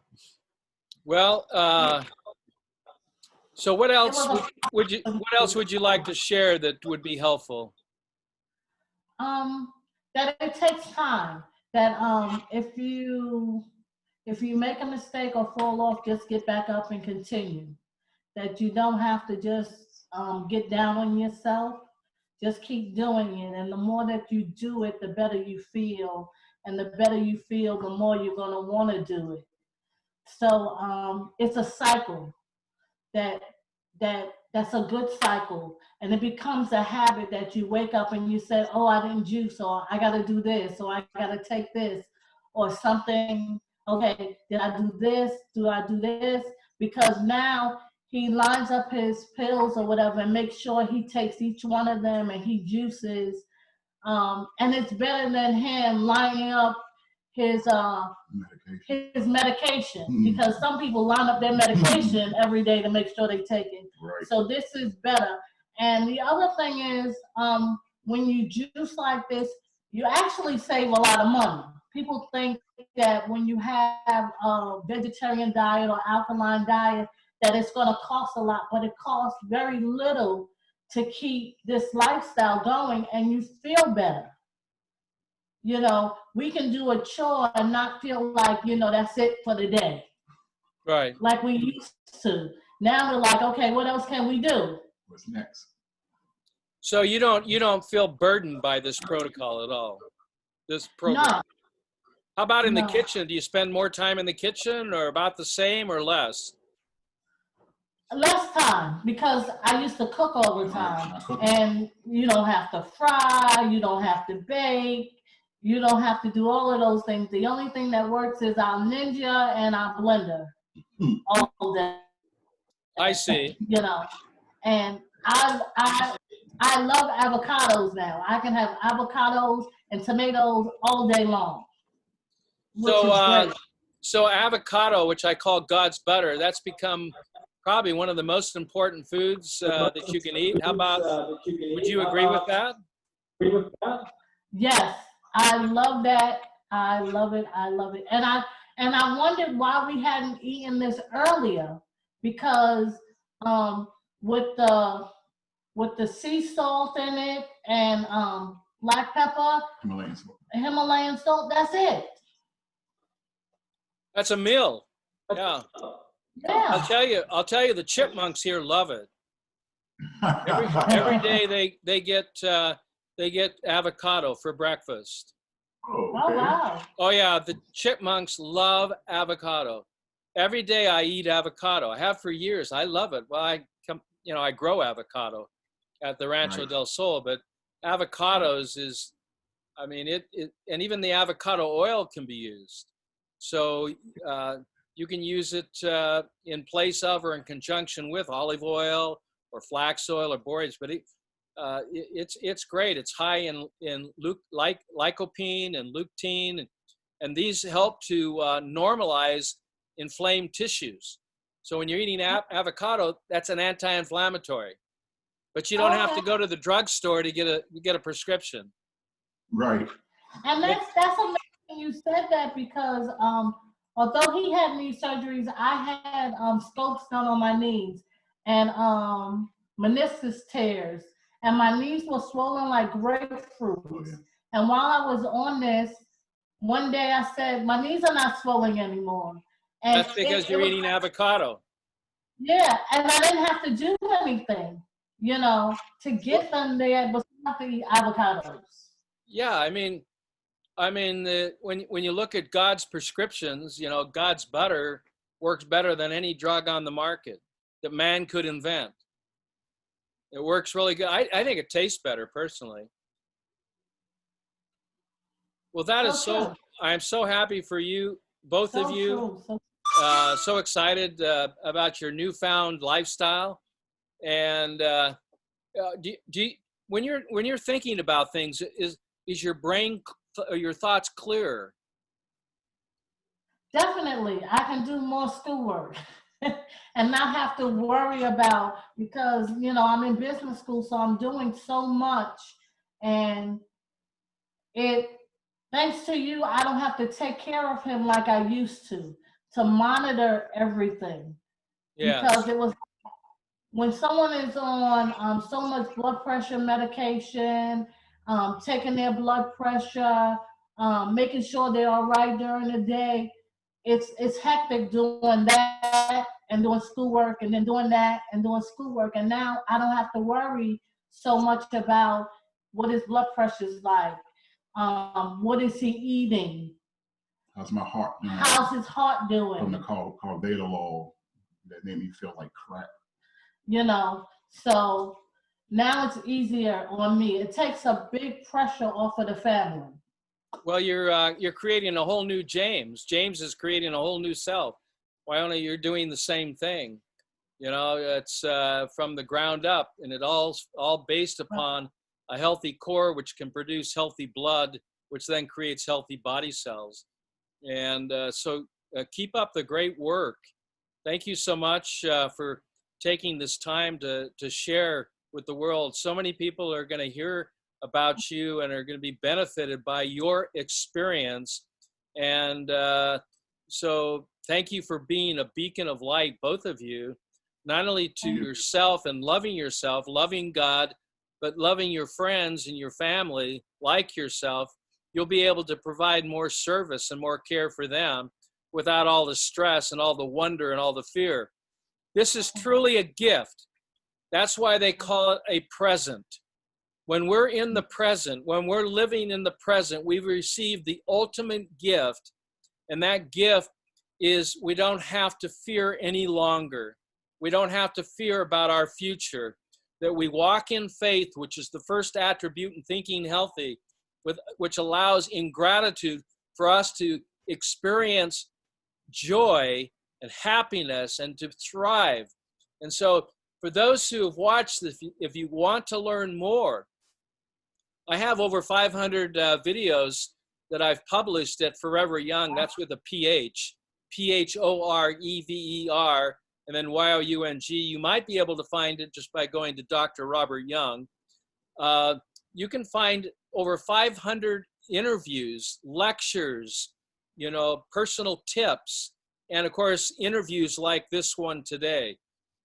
Well, so what else would you like to share that would be helpful? That it takes time. That if you make a mistake or fall off, just get back up and continue. That you don't have to just get down on yourself. Just keep doing it, and the more that you do it, the better you feel, and the better you feel, the more you're gonna want to do it. So it's a cycle. That's a good cycle, and it becomes a habit that you wake up and you say, "Oh, I didn't juice, or I got to do this, or I got to take this, or something." Okay, did I do this? Do I do this? Because now he lines up his pills or whatever and makes sure he takes each one of them and he juices. And it's better than him lining up his medication, because some people line up their medication every day to make sure they take it. Right. So this is better. And the other thing is, when you juice like this, you actually save a lot of money. People think that when you have a vegetarian diet or alkaline diet, that it's going to cost a lot, but it costs very little to keep this lifestyle going, and you feel better. you know, we can do a chore and not feel like, you know, that's it for the day. Right. Like we used to. Now we're like, okay, what else can we do? What's next? So you don't feel burdened by this protocol at all, this program? No. How about in the No. kitchen? Do you spend more time in the kitchen or about the same or less? Less time, because I used to cook all the time. And you don't have to fry, you don't have to bake, you don't have to do all of those things. The only thing that works is our Ninja and our blender all day. I see. You know, and I love avocados now. I can have avocados and tomatoes all day long. Which is great. So avocado, which I call God's butter, that's become probably one of the most important foods that you can eat. How about, would you agree with that? Yes, I love that. I love it. I love it. And I wondered why we hadn't eaten this earlier, because with the sea salt in it and black pepper, Himalayan salt, that's it. That's a meal. Yeah. Yeah. I'll tell you, the chipmunks here love it. Every day they get avocado for breakfast. Oh, Oh, wow. Oh yeah, the chipmunks love avocado. Every day I eat avocado. I have for years. I love it. Well, I grow avocado at the Rancho del Sol, but avocados is, I mean, it and even the avocado oil can be used. So you can use it in place of or in conjunction with olive oil or flax oil or borage, but it's great. It's high in lycopene and lutein, and these help to normalize inflamed tissues. So when you're eating avocado, that's an anti-inflammatory, but you don't have to go to the drugstore to get a prescription. Right. And that's amazing you said that, because although he had knee surgeries, I had scopes done on my knees and meniscus tears, and my knees were swollen like grapefruits. Oh, yeah. And while I was on this, one day I said, my knees are not swelling anymore. And that's because you're eating avocado. Yeah, and I didn't have to do anything, you know, to get them there besides the avocados. Yeah, I mean, when you look at God's prescriptions, you know, God's butter works better than any drug on the market that man could invent. It works really good. I think it tastes better personally. Well, that is so. I'm so happy for you, both of you. So excited about your newfound lifestyle, and when you're thinking about things, is your brain or your thoughts clearer? Definitely, I can do more schoolwork and not have to worry about, because you know I'm in business school, so I'm doing so much, and thanks to you, I don't have to take care of him like I used to monitor everything. Yes. Because it was, when someone is on so much blood pressure medication, taking their blood pressure, making sure they're all right during the day, it's hectic doing that and doing schoolwork and then doing that and doing schoolwork. And now I don't have to worry so much about what his blood pressure is like. What is he eating? How's my heart doing? How's his heart doing? From the call Betalol that made me feel like crap. You know, so now it's easier on me. It takes a big pressure off of the family. Well, you're creating a whole new James. James is creating a whole new self. Wyoma, you're doing the same thing. You know, it's from the ground up, and it all based upon a healthy core, which can produce healthy blood, which then creates healthy body cells. And so keep up the great work. Thank you so much for taking this time to share with the world. So many people are going to hear about you and are going to be benefited by your experience. And so thank you for being a beacon of light, both of you, not only to yourself and loving God, but loving your friends and your family like yourself, you'll be able to provide more service and more care for them without all the stress and all the wonder and all the fear. This is truly a gift. That's why they call it a present. When we're in the present, when we're living in the present, we've received the ultimate gift. And that gift is we don't have to fear any longer. We don't have to fear about our future. That we walk in faith, which is the first attribute in thinking healthy, which allows in gratitude for us to experience joy and happiness and to thrive. And so for those who have watched this, if you want to learn more, I have over 500 videos that I've published at Forever Young. That's with a PH, P-H-O-R-E-V-E-R, and then Y-O-U-N-G. You might be able to find it just by going to Dr. Robert Young. You can find over 500 interviews, lectures, personal tips, and of course, interviews like this one today.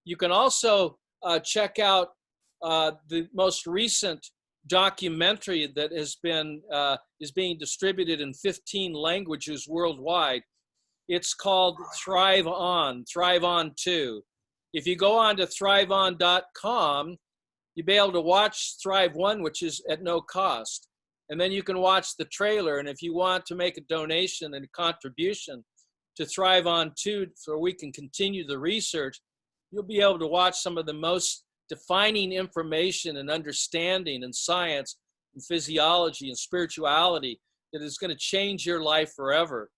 You can also check out the most recent documentary that has been is being distributed in 15 languages worldwide. It's called Thrive On 2. If you go on to thriveon.com, you'll be able to watch Thrive 1, which is at no cost. And then you can watch the trailer. And if you want to make a donation and a contribution to Thrive On 2 so we can continue the research, you'll be able to watch some of the most defining information and understanding and science and physiology and spirituality that is going to change your life forever.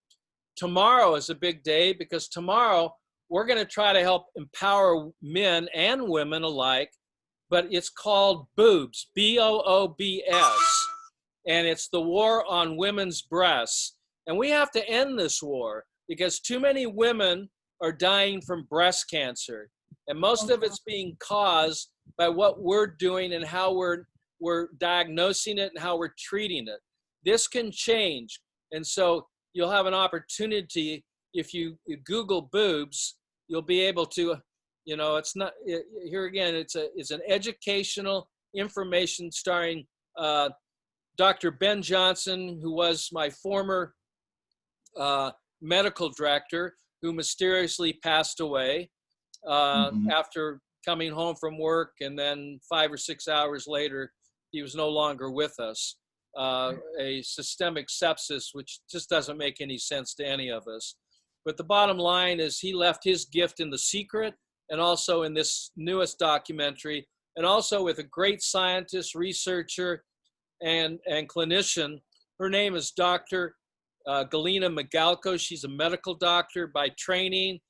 Tomorrow is a big day because tomorrow we're going to try to help empower men and women alike, but it's called boobs, B-O-O-B-S, and it's the war on women's breasts. And we have to end this war because too many women are dying from breast cancer. And most of it's being caused by what we're doing and how we're diagnosing it and how we're treating it. This can change. And so you'll have an opportunity, if you Google boobs, you'll be able to, it's not, here again, it's an educational information starring Dr. Ben Johnson, who was my former medical director, who mysteriously passed away. After coming home from work, and then 5 or 6 hours later, he was no longer with us. A systemic sepsis, which just doesn't make any sense to any of us. But the bottom line is he left his gift in The Secret, and also in this newest documentary, and also with a great scientist, researcher, and clinician. Her name is Dr. Galina Magalko. She's a medical doctor by training.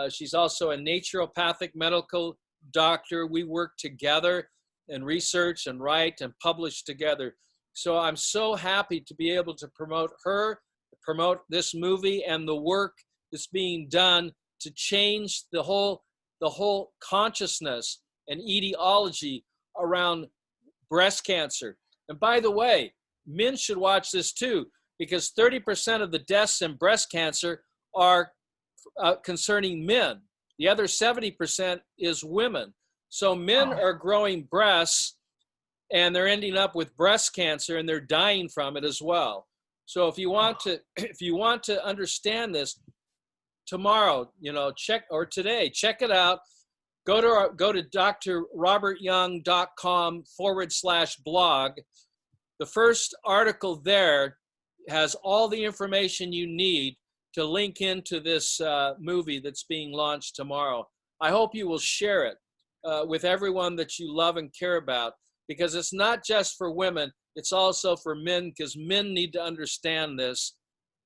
She's also a naturopathic medical doctor. We work together and research and write and publish together. So I'm so happy to be able to promote her, promote this movie and the work that's being done to change the whole consciousness and etiology around breast cancer. And by the way, men should watch this too, because 30% of the deaths in breast cancer are concerning men. The other 70% is women. So men are growing breasts and they're ending up with breast cancer and they're dying from it as well. So if you want to understand this, tomorrow, check, or today, check it out. Go to drrobertyoung.com/blog. The first article there has all the information you need to link into this movie that's being launched tomorrow. I hope you will share it with everyone that you love and care about, because it's not just for women, it's also for men, because men need to understand this.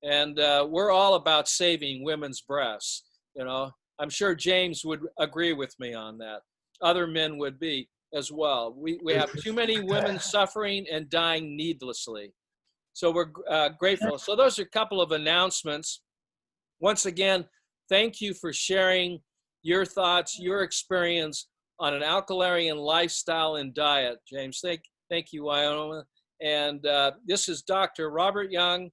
And we're all about saving women's breasts. I'm sure James would agree with me on that. Other men would be as well. We have too many women suffering and dying needlessly. So we're grateful. So those are a couple of announcements. Once again, thank you for sharing your thoughts, your experience on an alkalarian lifestyle and diet, James. Thank you, Wyoma. And this is Dr. Robert Young.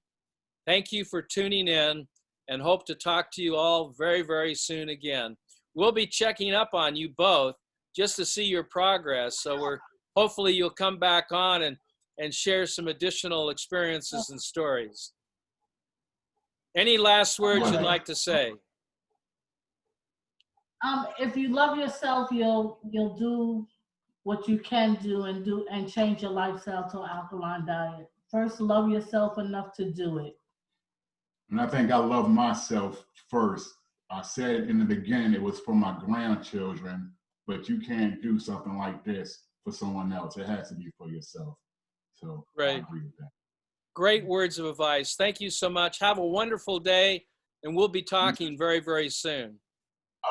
Thank you for tuning in, and hope to talk to you all very, very soon again. We'll be checking up on you both just to see your progress. So hopefully you'll come back on and and share some additional experiences and stories. Any last words you'd like to say? If you love yourself, you'll do what you can do and change your lifestyle to an alkaline diet. First, love yourself enough to do it. And I think I love myself first. I said in the beginning it was for my grandchildren, but you can't do something like this for someone else. It has to be for yourself. So I agree with that. Great words of advice. Thank you so much. Have a wonderful day, and we'll be talking very, very soon.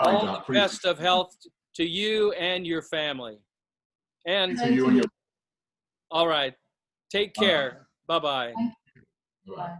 All the best of health to you and your family. And to you and your. All right. Take care. Bye-bye. Bye.